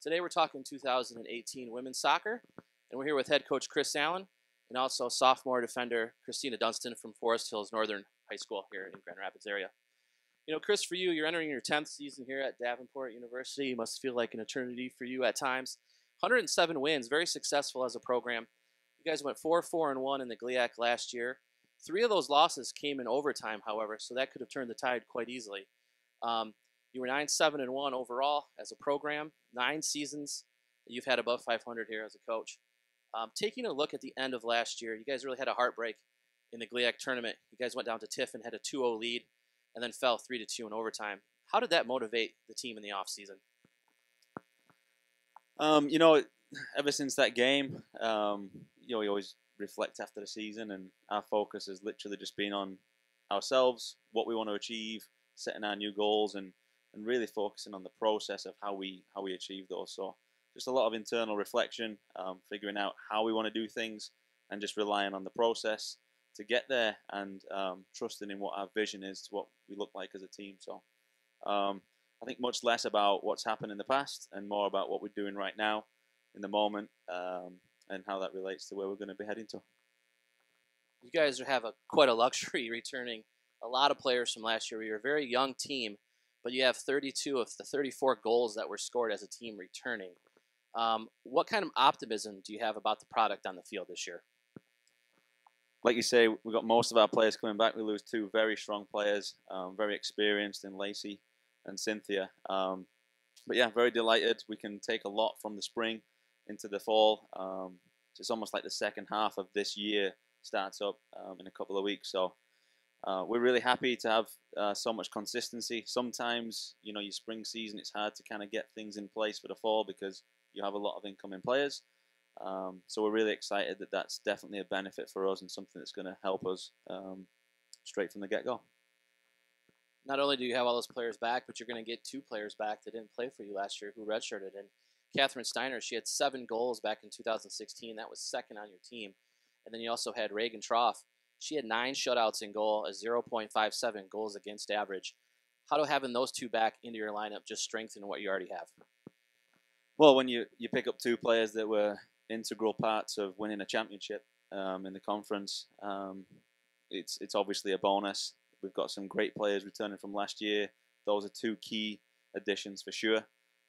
Today we're talking 2018 women's soccer, and we're here with head coach Chris Allen and also sophomore defender Krystina Dunston from Forest Hills Northern High School here in Grand Rapids area. You know, Chris, for you, you're entering your 10th season here at Davenport University. It must feel like an eternity for you at times. 107 wins, very successful as a program. You guys went 4-4-1 in the GLIAC last year. 3 of those losses came in overtime, however, so that could have turned the tide quite easily. You were 9-7-1 overall as a program, 9 seasons that you've had above 500 here as a coach. Taking a look at the end of last year, you guys really had a heartbreak in the GLIAC tournament. You guys went down to Tiff and had a 2-0 lead and then fell 3-2 in overtime. How did that motivate the team in the offseason? Ever since that game, we always reflect after the season, and our focus has literally just been on ourselves, what we want to achieve, setting our new goals, and really focusing on the process of how we achieve those. So just a lot of internal reflection, figuring out how we want to do things, and just relying on the process to get there, and trusting in what our vision is to what we look like as a team. So I think much less about what's happened in the past and more about what we're doing right now in the moment, and how that relates to where we're going to be heading to. You guys have quite a luxury returning a lot of players from last year. You're a very young team, but you have 32 of the 34 goals that were scored as a team returning. What kind of optimism do you have about the product on the field this year? Like you say, we've got most of our players coming back. We lose 2 very strong players, very experienced in Lacey and Cynthia. But yeah, very delighted. We can take a lot from the spring into the fall. It's almost like the second half of this year starts up in a couple of weeks. So we're really happy to have so much consistency. Sometimes, your spring season, it's hard to kind of get things in place for the fall because you have a lot of incoming players. So we're really excited that that's definitely a benefit for us and something that's going to help us straight from the get-go. Not only do you have all those players back, but you're going to get 2 players back that didn't play for you last year who redshirted. And Catherine Steiner, she had 7 goals back in 2016. That was second on your team. And then you also had Reagan Troff. She had 9 shutouts in goal, a 0.57 goals against average. How do having those 2 back into your lineup just strengthen what you already have? Well, when you pick up 2 players that were integral parts of winning a championship in the conference, it's obviously a bonus. We've got some great players returning from last year. Those are 2 key additions for sure.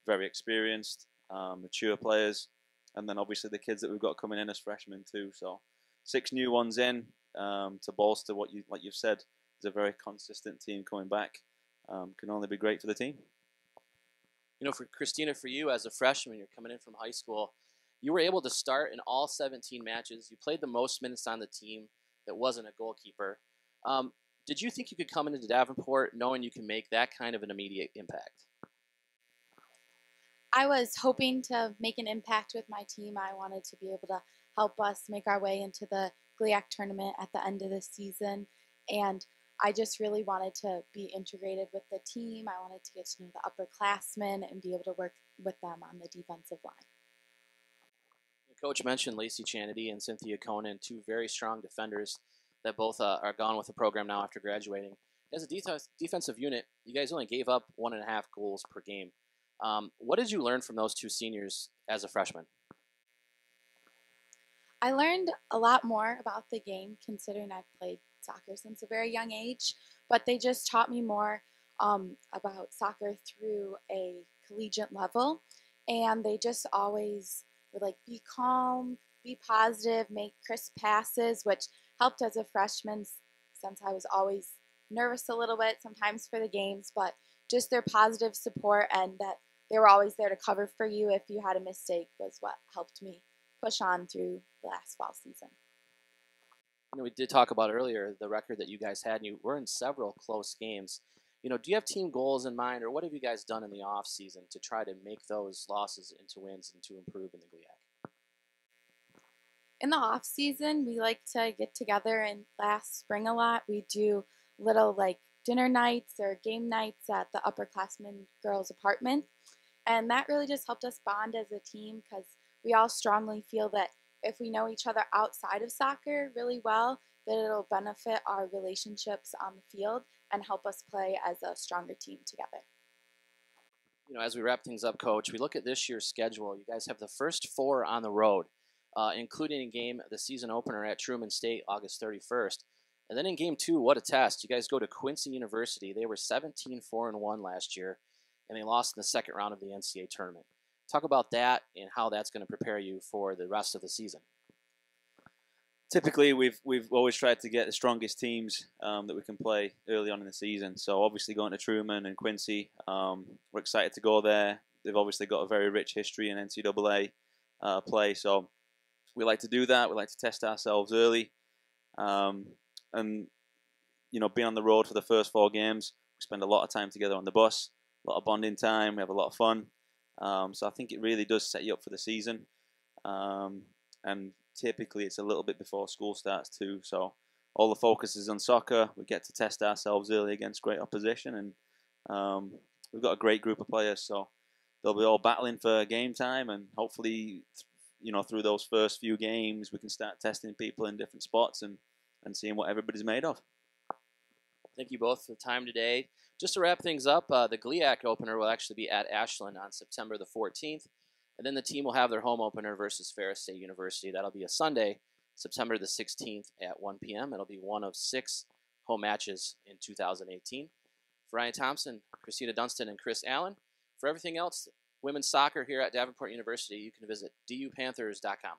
Very experienced, mature players, and then obviously the kids that we've got coming in as freshmen too. So 6 new ones in to bolster what like you've said, is a very consistent team coming back. Can only be great for the team. You know, for Krystina, for you as a freshman, you're coming in from high school. You were able to start in all 17 matches. You played the most minutes on the team that wasn't a goalkeeper. Did you think you could come into Davenport knowing you can make that kind of an immediate impact? I was hoping to make an impact with my team. I wanted to be able to help us make our way into the GLIAC tournament at the end of the season. And I just really wanted to be integrated with the team. I wanted to get to know the upperclassmen and be able to work with them on the defensive line. Coach mentioned Lacey Chanity and Cynthia Conan, 2 very strong defenders that both are gone with the program now after graduating. As a defensive unit, you guys only gave up 1.5 goals per game. What did you learn from those 2 seniors as a freshman? I learned a lot more about the game, considering I've played soccer since a very young age, but they just taught me more about soccer through a collegiate level, and they just always were like, be calm, be positive, make crisp passes, which helped as a freshman since I was always nervous a little bit sometimes for the games, but just their positive support and that they were always there to cover for you if you had a mistake was what helped me push on through the last fall season. You know, we did talk about earlier the record that you guys had, and you were in several close games. You know, do you have team goals in mind, or what have you guys done in the off season to try to make those losses into wins and to improve in the GLIAC? In the off season, we like to get together and last spring a lot. We do little like dinner nights or game nights at the upperclassmen girls' apartment. And that really just helped us bond as a team because we all strongly feel that if we know each other outside of soccer really well, that it'll benefit our relationships on the field and help us play as a stronger team together. As we wrap things up, Coach, we look at this year's schedule. You guys have the first 4 on the road, including a game, the season opener at Truman State, August 31st. And then in game 2, what a test. You guys go to Quincy University. They were 17-4-1 last year, and they lost in the second round of the NCAA tournament. Talk about that and how that's going to prepare you for the rest of the season. Typically, we've always tried to get the strongest teams that we can play early on in the season. So obviously going to Truman and Quincy, we're excited to go there. They've obviously got a very rich history in NCAA play, so we like to do that. We like to test ourselves early, and being on the road for the first 4 games, we spend a lot of time together on the bus, a lot of bonding time. We have a lot of fun. So I think it really does set you up for the season, and typically it's a little bit before school starts too, so all the focus is on soccer. We get to test ourselves early against great opposition, and we've got a great group of players, so they'll be all battling for game time, and hopefully through those first few games we can start testing people in different spots and seeing what everybody's made of. Thank you both for the time today. Just to wrap things up, the GLIAC opener will actually be at Ashland on September the 14th. And then the team will have their home opener versus Ferris State University. That'll be a Sunday, September the 16th at 1 p.m. It'll be one of 6 home matches in 2018. For Ryan Thompson, Krystina Dunston, and Chris Allen, for everything else, women's soccer here at Davenport University, you can visit dupanthers.com.